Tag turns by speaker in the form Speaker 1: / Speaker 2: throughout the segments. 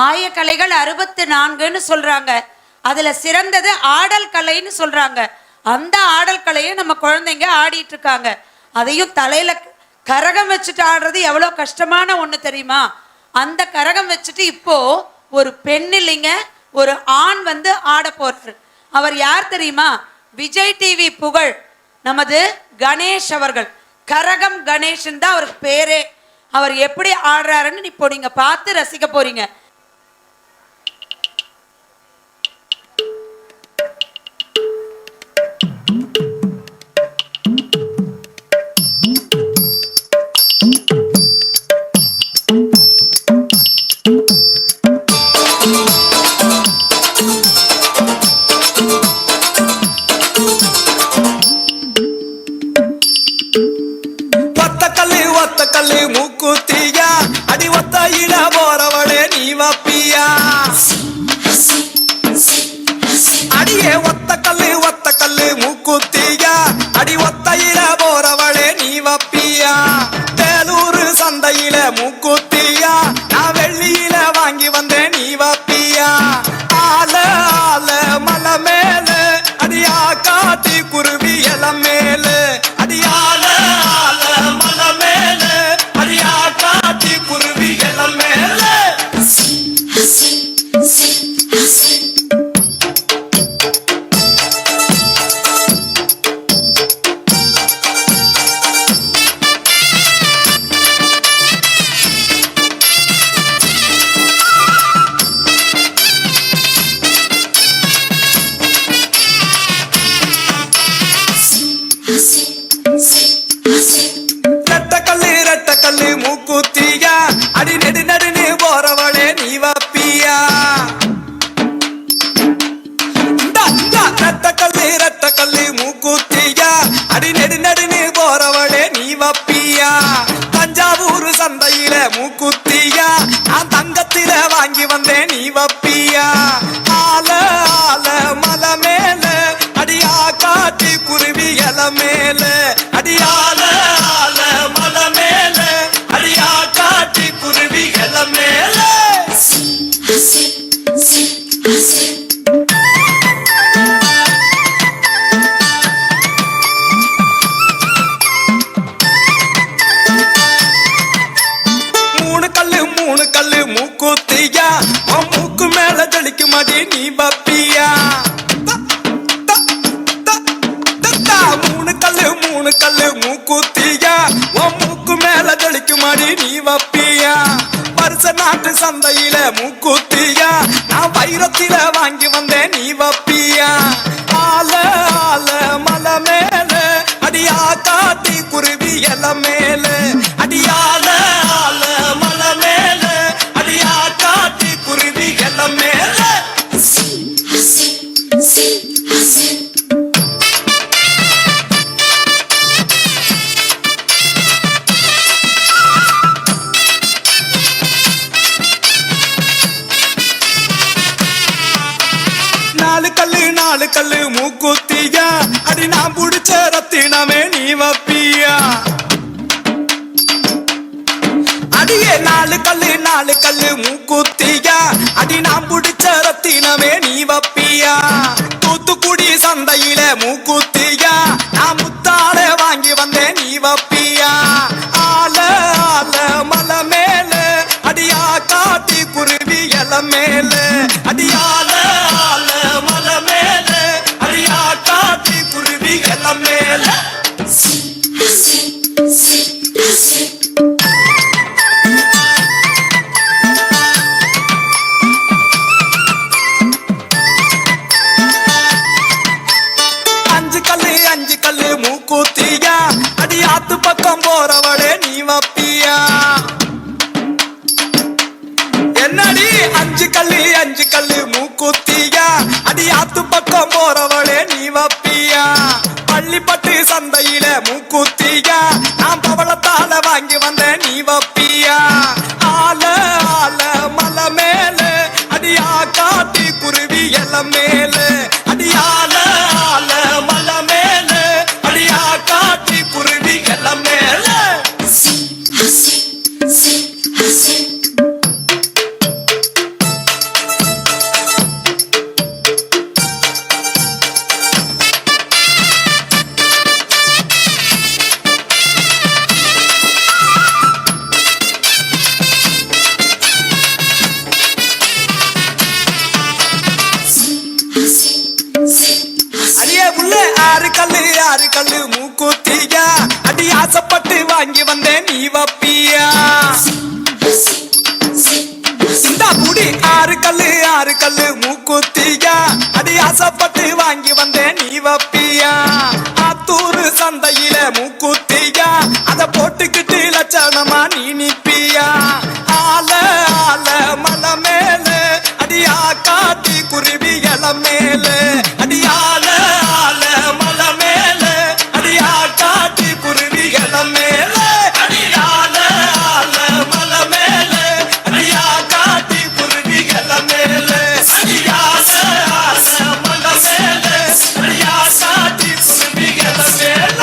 Speaker 1: ஆயக்கலைகள் 64ன்னு சொல்றாங்க. அதுல சிறந்தது ஆடல் கலைன்னு சொல்றாங்க. அந்த ஆடல் கலையை நம்ம குழந்தைங்க ஆடிட்டு இருக்காங்க. அதையும் தலையில கரகம் வச்சுட்டு ஆடுறது எவ்வளவு கஷ்டமான ஒண்ணு தெரியுமா? அந்த கரகம் வச்சுட்டு இப்போ ஒரு பெண் இல்லைங்க, ஒரு ஆண் வந்து ஆட போறாரு. அவர் யார் தெரியுமா? விஜய் டிவி புகழ் நமது கணேஷ் அவர்கள். கரகம் கணேஷன் தான் அவருக்கு பேரே. அவர் எப்படி ஆடுறாருன்னு இப்போ நீங்க பார்த்து ரசிக்க போறீங்க.
Speaker 2: மூக்குத்தியா அடி ஒத்தையில போறவளே நீ வப்பியா அடியே ஒத்த கல்லு மூக்குத்தியா அடி ஒத்தையில போறவளே நீ வப்பியா வேலூர் சந்தையில மூக்குத்தியா நான் வெள்ளியில வாங்கி வந்தேன் நீ வப்பியா ஆல மலை மேல அடியா காட்டி குருவி இல மேல அடியால மலை மேல அடியா காட்டி குருவி இல மேல ரெட்டக்கல்லு மூக்குத்தியா அடி நெடுன்னு போறவளே நீ வப்பியா ரெட்டக்கல்லு மூக்குத்தியா அடி நெடுன்னு போறவளே நீ வப்பியா தஞ்சாவூர் சந்தையில மூக்குத்தியா நான் தங்கத்தில வாங்கி வந்தேன் நீ வப்பியா ஆல மலை மேல அடியா காட்டி குருவி இல மேல அடியால மலை மேல அடியா காட்டி குருவி இல மேல மூணு கல்லு மூக்குத்தியா மூக்கு மேல ஜலிக்கு மடி நீ வப்பியா மூணு கல்லு மூக்குத்தியா மூக்கு மேல ஜலிக்கு மடி நீ வப்பியா வருஷ நாட்டு சந்தையில மூக்குத்தியா நான் வைரத்தில வாங்கி வந்தேன் நீ வப்பியா ஆல மலை மேல அடியா காட்டி குருவி இல மேல அடியால மலை மேல அடியா காட்டி குருவி இல மேல நாலு கல்லு மூக்குத்தியா அடி நான் புடிச்ச ரத்தினமே நீ வப்பியா அடியே நாலு கல்லு மூக்குத்தியா அடி நான் புடிச்ச ரத்தினமே நீ வப்பியா தூத்துக்குடி சந்தையில மூக்குத்தியா நான் முத்தால வாங்கி வந்தேன் நீ வப்பியா ஆல மலை மேல அடியா காட்டி குருவி இல மேல அடியால மலை மேல அடியா காட்டி குருவி இல மேல அஞ்சு கல்லு மூக்குத்தியா அடி ஆத்து பக்கம் போறவளே நீ வப்பியா என்னடி அஞ்சு கல்லு மூக்குத்தியா அடி ஆத்து பக்கம் போறவளே நீ வப்பியா பள்ளிப்பட்டு சந்தையில மூக்குத்தியா நான் பவளத்தால வாங்கி வந்தேன் நீ வப்பியா ஆல மலை மேல அடியா காட்டி குருவி இல மேல அடியால மலை மேல அடியா காட்டி குருவி இல மேல வாங்கி வந்தேன் நீ வப்பியா இந்த குடி ஆறு கல்லு மூக்குத்தியா அடி ஆசைப்பட்டு வாங்கி வந்தேன் நீ வப்பியா ஆத்தூரு சந்தையில மூக்குத்தியா அத போட்டுக்கிட்டு லட்சணமா நீ நிப்பியா ஆல மலை மேல அடியா காட்டி குருவி இல மேல அடியால மலை மேல அடியா காட்டி குருவி இல மேல அடியால மலை மேல அடியா காட்டி குருவி இல மேல அடியால மலை மேல அடியா காட்டி குருவி இல மேல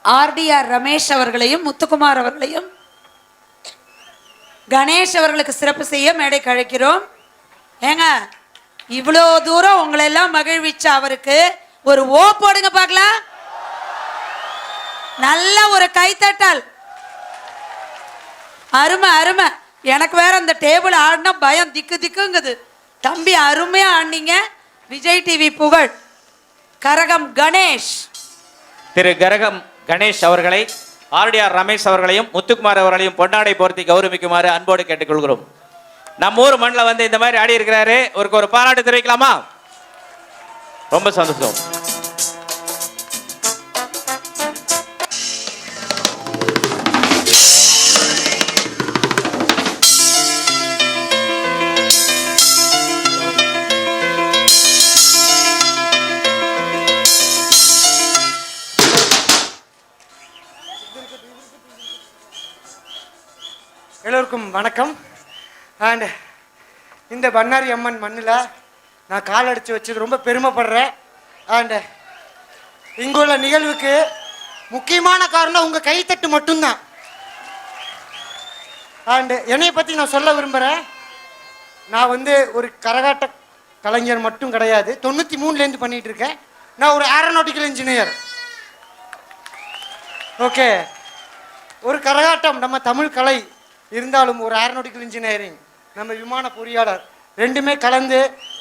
Speaker 1: ஆர்டிஆர் ரமேஷ் அவர்களையும் முத்துக்குமார் அவர்களையும் கணேஷ் அவர்களுக்கு சிறப்பு செய்ய மேடைக்கு அழைக்கிறோம். ஏங்க இவ்வளோ தூரம் உங்களை எல்லாம் மகிழ்விச்ச அவருக்கு ஒரு ஓ போடுங்க பார்க்கலாம். நல்ல ஒரு கைத்தட்டல். அருமை அருமை. எனக்கு வேற அந்த டேபிள் ஆடினா பயம் திக்கு திக்குங்குது. தம்பி அருமையா ஆடினீங்க. விஜய் டிவி புகழ் கரகம் கணேஷ்.
Speaker 3: திரு கரகம் கணேஷ் அவர்களை ஆர்டிஆர் ரமேஷ் அவர்களையும் முத்துக்குமார் அவர்களையும் பொன்னாடை போர்த்தி கௌரவிக்குமாறு அன்போடு கேட்டுக்கொள்கிறோம். நம்ம ஊர் மண்ணில் வந்து இந்த மாதிரி ஆடி இருக்கிறாரு. ஒரு பாராட்டு தெரிவிக்கலாமா? ரொம்ப சந்தோஷம்.
Speaker 4: எல்லோருக்கும் வணக்கம். அண்ட் இந்த பண்ணாரி அம்மன் மண்ணில் நான் கால் அடித்து வச்சது ரொம்ப பெருமைப்படுறேன். அண்டு இங்குள்ள நிகழ்வுக்கு முக்கியமான காரணம் உங்கள் கைத்தட்டு மட்டும்தான். அண்டு என்னை பற்றி நான் சொல்ல விரும்புகிறேன். நான் வந்து ஒரு கரகாட்ட கலைஞர் மட்டும் கிடையாது. 93லேருந்து பண்ணிகிட்டு இருக்கேன். நான் ஒரு ஏரோநாட்டிக்கல் இன்ஜினியர். ஓகே, ஒரு கரகாட்டம் நம்ம தமிழ் கலை இருந்தாலும் ஒரு ஏரோநாட்டிக்கல் இன்ஜினியரிங் நம்ம விமான பொறியாளர் ரெண்டுமே கலந்து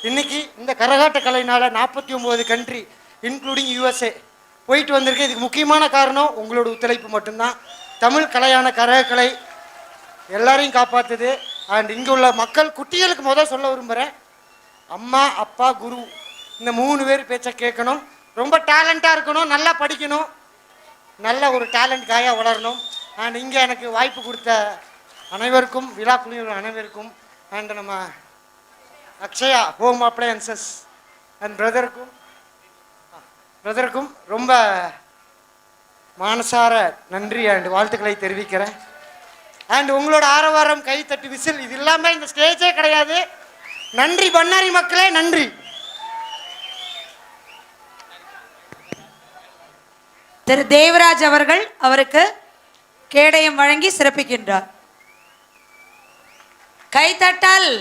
Speaker 4: இன்னைக்கு இந்த கரகாட்ட கலையினால் 49 கண்ட்ரி இன்க்ளூடிங் USA போயிட்டு வந்திருக்கேன். இதுக்கு முக்கியமான காரணம் உங்களோட ஒத்துழைப்பு மட்டும்தான். தமிழ் கலையான கரகக்கலை எல்லாரையும் காப்பாற்றுது. அண்ட் இங்கே உள்ள மக்கள் குட்டிகளுக்கு முதல் சொல்ல விரும்புகிறேன், அம்மா அப்பா குரு இந்த 3 பேர் பேச்சை கேட்கணும். ரொம்ப டேலண்ட்டாக இருக்கணும், நல்லா படிக்கணும், நல்ல ஒரு டேலண்ட் காயாக வளரணும். அண்ட் இங்கே எனக்கு வாய்ப்பு கொடுத்த அனைவருக்கும், விழா குழுவினர் அனைவருக்கும், அண்ட் நம்ம அக்ஷயா ஹோம் அப்ளையன்சஸ் அண்ட் பிரதருக்கும் ரொம்ப மனசார நன்றி அண்ட் வாழ்த்துக்களை தெரிவிக்கிறேன். அண்ட் உங்களோட ஆரவாரம், கைத்தட்டு, விசில் இது இல்லாமல் இந்த ஸ்டேஜே கிடையாது. நன்றி பண்ணாரி மக்களே, நன்றி.
Speaker 1: திரு தேவராஜ் அவர்கள் அவருக்கு கேடயம் வழங்கி சிறப்பிக்கின்றார். கைத்தட்டல்.